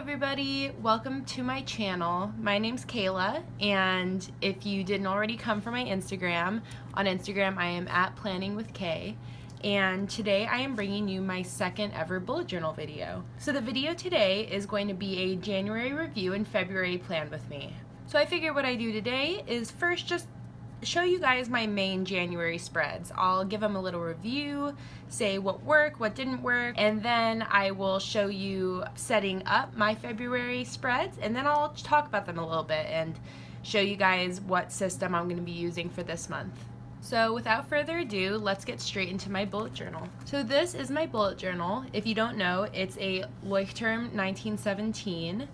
everybody, welcome to my channel. My name's Kayla, and if you didn't already come from my Instagram, on Instagram I am at Planning with Kay, and today I am bringing you my second ever bullet journal video. So the video today is going to be a January review and February plan with me. So I figured what I do today is first just show you guys my main January spreads. I'll give them a little review, say what worked, what didn't work, and then I will show you setting up my February spreads, and then I'll talk about them a little bit and show you guys what system I'm going to be using for this month. So without further ado, let's get straight into my bullet journal. So this is my bullet journal. If you don't know, it's a Leuchtturm 1917.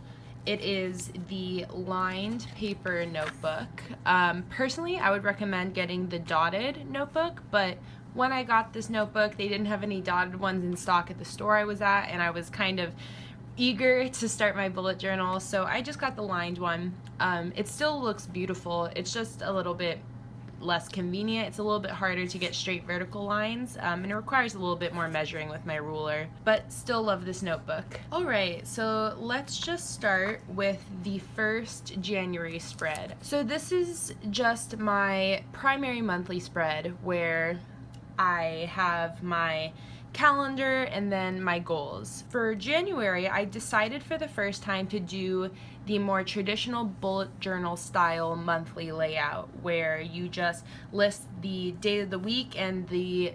It is the lined paper notebook. Personally, I would recommend getting the dotted notebook, but when I got this notebook, they didn't have any dotted ones in stock at the store I was at, and I was kind of eager to start my bullet journal, so I just got the lined one. It still looks beautiful. It's just a little bit less convenient. It's a little bit harder to get straight vertical lines, and it requires a little bit more measuring with my ruler, but still love this notebook. Alright, so let's just start with the first January spread. So this is just my primary monthly spread where I have my calendar and then my goals. For January, I decided for the first time to do the more traditional bullet journal style monthly layout where you just list the date of the week and the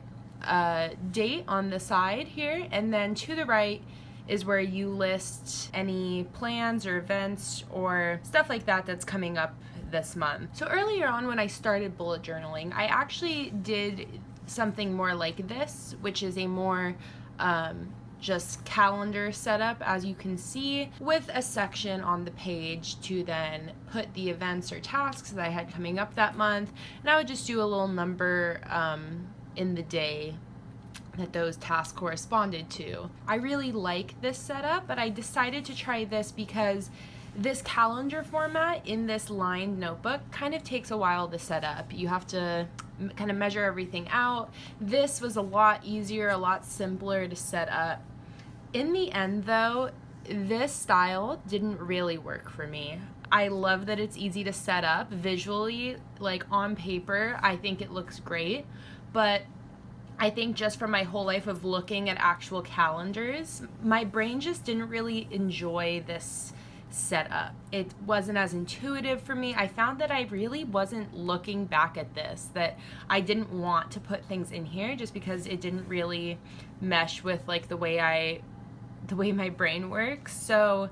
date on the side here, and then to the right is where you list any plans or events or stuff like that that's coming up this month. So earlier on when I started bullet journaling, I actually did something more like this, which is a more just calendar setup, as you can see, with a section on the page to then put the events or tasks that I had coming up that month, and I would just do a little number in the day that those tasks corresponded to. I really like this setup, but I decided to try this because this calendar format in this lined notebook kind of takes a while to set up. You have to kind of measure everything out. This was a lot easier, a lot simpler to set up. In the end though, this style didn't really work for me. I love that it's easy to set up visually, like on paper. I think it looks great, but I think just from my whole life of looking at actual calendars, my brain just didn't really enjoy this setup. It wasn't as intuitive for me. I found that I really wasn't looking back at this, that I didn't want to put things in here just because it didn't really mesh with like the way my brain works. So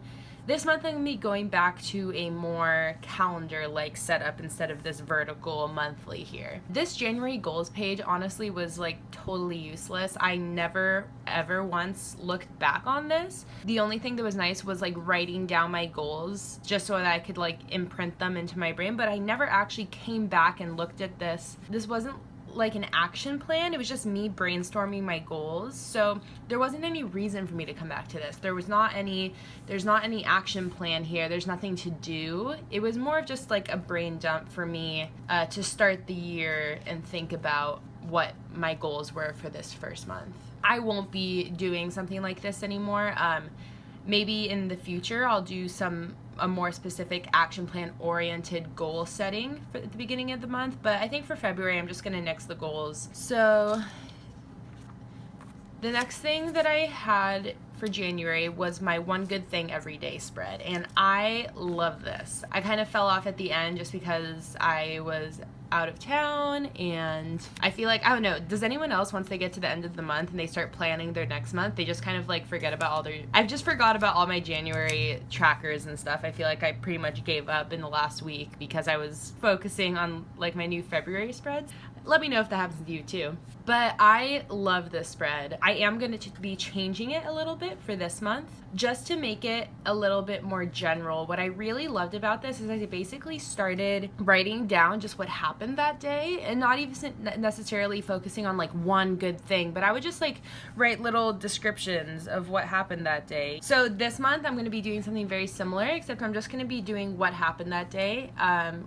this month I'm going to be going back to a more calendar-like setup instead of this vertical monthly here. This January goals page honestly was like totally useless. I never ever once looked back on this. The only thing that was nice was like writing down my goals just so that I could like imprint them into my brain, but I never actually came back and looked at this. This wasn't like an action plan, it was just me brainstorming my goals, so there wasn't any reason for me to come back to this. There's not any action plan here, there's nothing to do. It was more of just like a brain dump for me to start the year and think about what my goals were for this first month. I won't be doing something like this anymore. Maybe in the future I'll do a more specific action plan oriented goal setting for the beginning of the month, but I think for February I'm just gonna nix the goals. So the next thing that I had for January was my one good thing every day spread, and I love this. I kind of fell off at the end just because I was out of town, and I feel like, I don't know, does anyone else, once they get to the end of the month and they start planning their next month, they just kind of like forget about all their, I've just forgot about all my January trackers and stuff. I feel like I pretty much gave up in the last week because I was focusing on like my new February spreads. Let me know if that happens to you too. But I love this spread. I am going to be changing it a little bit for this month just to make it a little bit more general. What I really loved about this is I basically started writing down just what happened that day, and not even necessarily focusing on like one good thing, but I would just like write little descriptions of what happened that day. So this month I'm going to be doing something very similar, except I'm just going to be doing what happened that day,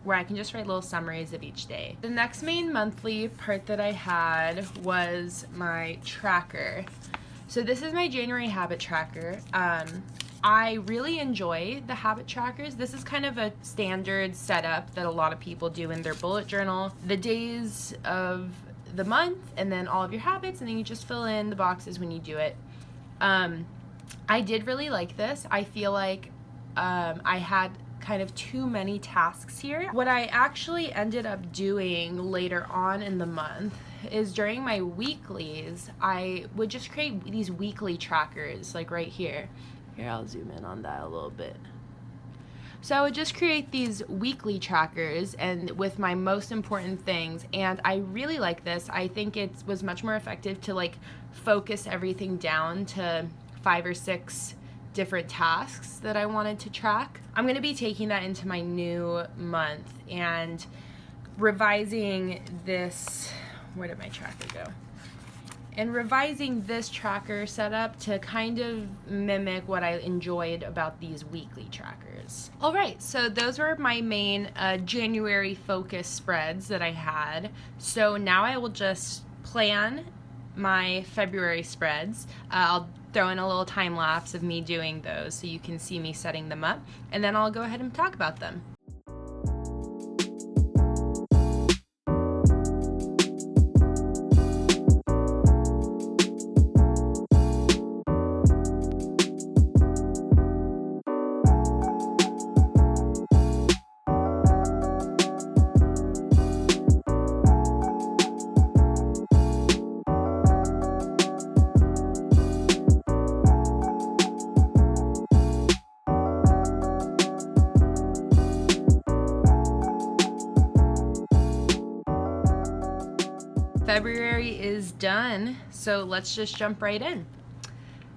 where I can just write little summaries of each day. The next main monthly part that I had was my tracker. So this is my January habit tracker. I really enjoy the habit trackers. This is kind of a standard setup that a lot of people do in their bullet journal. The days of the month and then all of your habits, and then you just fill in the boxes when you do it. I did really like this. I feel like I had kind of too many tasks here. What I actually ended up doing later on in the month is during my weeklies, I would just create these weekly trackers, like right here. Here, I'll zoom in on that a little bit. So I would just create these weekly trackers and with my most important things, and I really like this. I think it was much more effective to like focus everything down to 5 or 6 different tasks that I wanted to track. I'm going to be taking that into my new month and revising this. Where did my tracker go? And revising this tracker setup to kind of mimic what I enjoyed about these weekly trackers. All right, so those were my main January focus spreads that I had. So now I will just plan my February spreads. I'll throw in a little time lapse of me doing those so you can see me setting them up, and then I'll go ahead and talk about them. February is done, so let's just jump right in.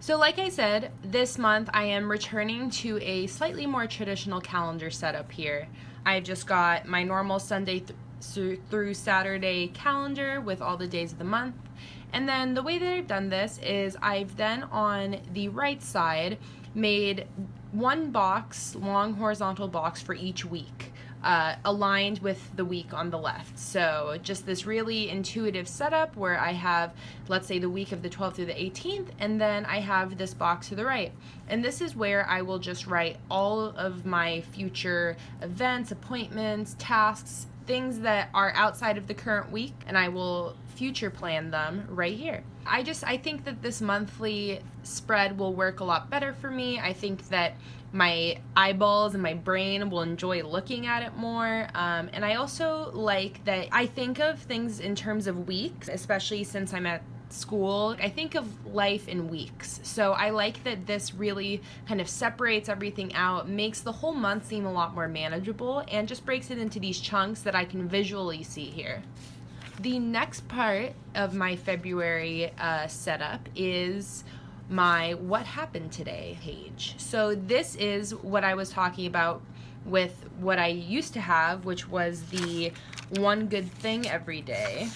So like I said, this month I am returning to a slightly more traditional calendar setup here. I've just got my normal Sunday through Saturday calendar with all the days of the month. And then the way that I've done this is I've then on the right side made one box, long horizontal box for each week. Aligned with the week on the left. So just this really intuitive setup where I have, let's say, the week of the 12th through the 18th, and then I have this box to the right. And this is where I will just write all of my future events, appointments, tasks, things that are outside of the current week, and I will future plan them right here. I think that this monthly spread will work a lot better for me. I think that my eyeballs and my brain will enjoy looking at it more. And I also like that I think of things in terms of weeks, especially since I'm at school. I think of life in weeks. So I like that this really kind of separates everything out, makes the whole month seem a lot more manageable, and just breaks it into these chunks that I can visually see here. The next part of my February setup is my What Happened Today page. So this is what I was talking about with what I used to have, which was the one good thing every day,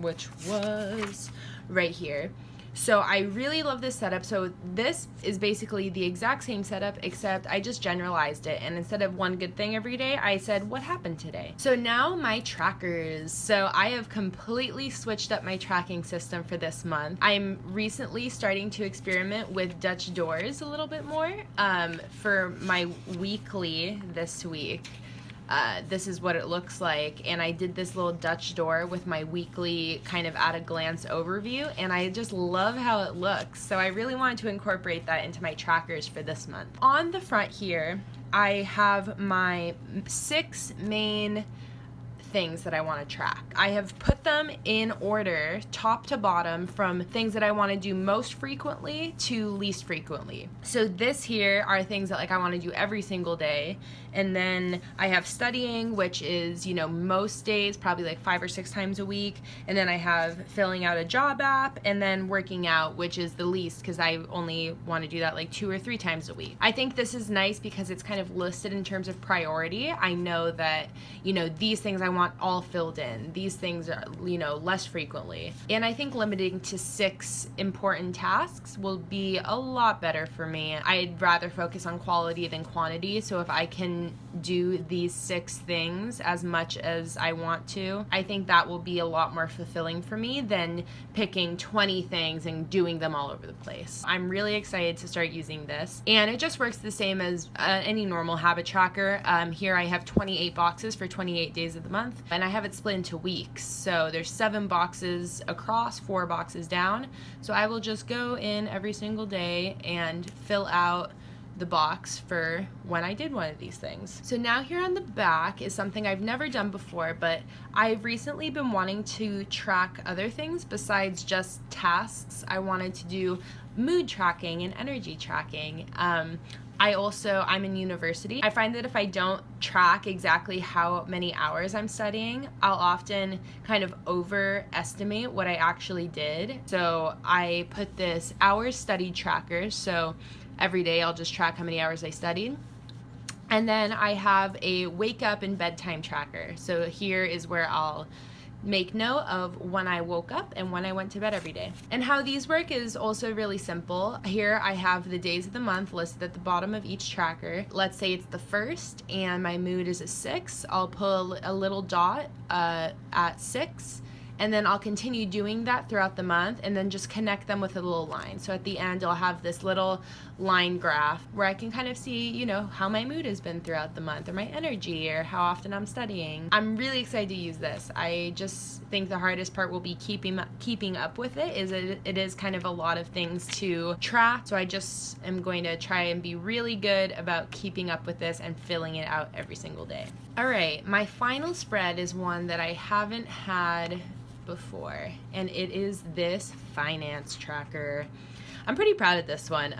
which was right here. So I really love this setup. So this is basically the exact same setup, except I just generalized it. And instead of one good thing every day, I said, what happened today? So now my trackers. So I have completely switched up my tracking system for this month. I'm recently starting to experiment with Dutch doors a little bit more for my weekly this week. This is what it looks like, and I did this little Dutch door with my weekly kind of at a glance overview, and I just love how it looks. So I really wanted to incorporate that into my trackers for this month. On the front here, I have my 6 main things that I want to track. I have put them in order, top to bottom, from things that I want to do most frequently to least frequently. So this here are things that I want to do every single day. And then I have studying, which is, most days, probably 5 or 6 times a week. And then I have filling out a job app, and then working out, which is the least, because I only want to do that 2 or 3 times a week. I think this is nice because it's kind of listed in terms of priority. I know that, these things I want want all filled in. These things are, you know, less frequently. And I think limiting to 6 important tasks will be a lot better for me. I'd rather focus on quality than quantity, so if I can do these 6 things as much as I want to, I think that will be a lot more fulfilling for me than picking 20 things and doing them all over the place. I'm really excited to start using this, and it just works the same as any normal habit tracker. Here I have 28 boxes for 28 days of the month, and I have it split into weeks. So there's 7 boxes across, 4 boxes down. So I will just go in every single day and fill out the box for when I did one of these things. So now here on the back is something I've never done before, but I've recently been wanting to track other things besides just tasks. I wanted to do mood tracking and energy tracking. I'm in university. I find that if I don't track exactly how many hours I'm studying, I'll often kind of overestimate what I actually did. So I put this hours studied tracker. So every day I'll just track how many hours I studied. And then I have a wake up and bedtime tracker. So here is where I'll make note of when I woke up and when I went to bed every day. And how these work is also really simple. Here I have the days of the month listed at the bottom of each tracker. Let's say it's the 1st and my mood is a 6. I'll put a little dot at 6. And then I'll continue doing that throughout the month and then just connect them with a little line. So at the end, I'll have this little line graph where I can kind of see, you know, how my mood has been throughout the month, or my energy, or how often I'm studying. I'm really excited to use this. I just think the hardest part will be keeping up with it. It is kind of a lot of things to track. So I just am going to try and be really good about keeping up with this and filling it out every single day. All right, my final spread is one that I haven't had before, and it is this finance tracker. I'm pretty proud of this one.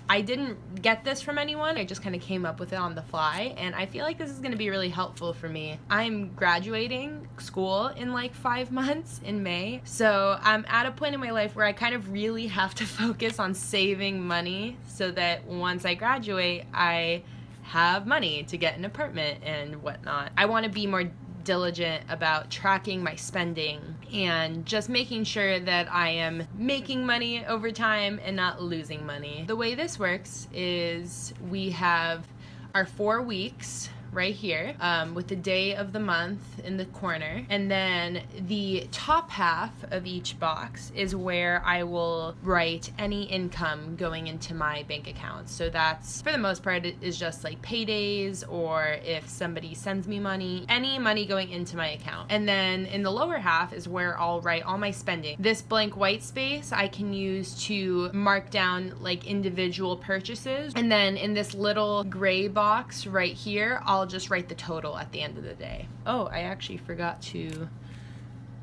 I didn't get this from anyone. I just kind of came up with it on the fly, and I feel like this is going to be really helpful for me. I'm graduating school in like 5 months in May, so I'm at a point in my life where I kind of really have to focus on saving money so that once I graduate, I have money to get an apartment and whatnot. I want to be more diligent about tracking my spending and just making sure that I am making money over time and not losing money. The way this works is we have our 4 weeks right here with the day of the month in the corner, and then the top half of each box is where I will write any income going into my bank account. So that's, for the most part, it is just like paydays, or if somebody sends me money, any money going into my account. And then in the lower half is where I'll write all my spending. This blank white space I can use to mark down like individual purchases, and then in this little gray box right here, I'll just write the total at the end of the day. Oh, I actually forgot to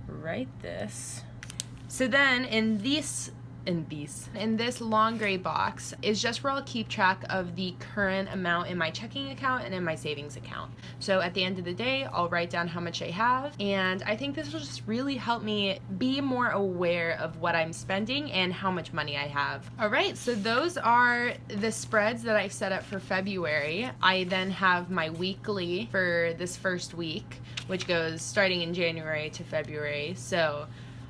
write this. So then in this long gray box is just where I'll keep track of the current amount in my checking account and in my savings account. So at the end of the day, I'll write down how much I have, and I think this will just really help me be more aware of what I'm spending and how much money I have. All right, so those are the spreads that I've set up for February. I then have my weekly for this first week, which goes starting in January to February. So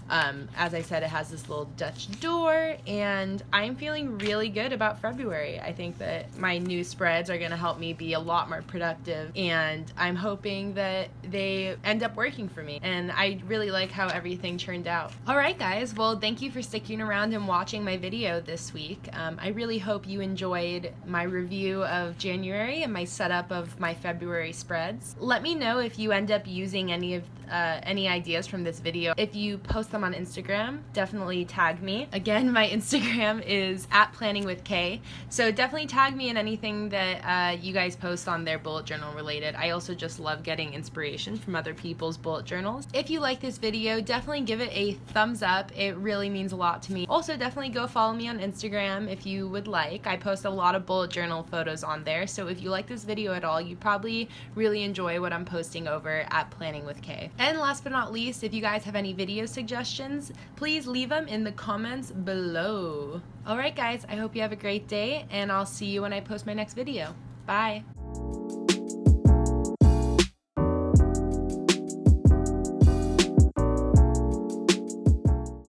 as I said, it has this little Dutch door, and I'm feeling really good about February. I think that my new spreads are going to help me be a lot more productive, and I'm hoping that they end up working for me, and I really like how everything turned out. Alright guys, well, thank you for sticking around and watching my video this week. I really hope you enjoyed my review of January and my setup of my February spreads. Let me know if you end up using any ideas from this video. If you post them on Instagram, definitely tag me. Again, my Instagram is @planningwithk, so definitely tag me in anything that you guys post on their bullet journal related. I also just love getting inspiration from other people's bullet journals. If you like this video, definitely give it a thumbs up. It really means a lot to me. Also, definitely go follow me on Instagram if you would like. I post a lot of bullet journal photos on there, so if you like this video at all, you probably really enjoy what I'm posting over @planningwithk. And last but not least, if you guys have any video suggestions, please leave them in the comments below. Alright guys, I hope you have a great day, and I'll see you when I post my next video. Bye!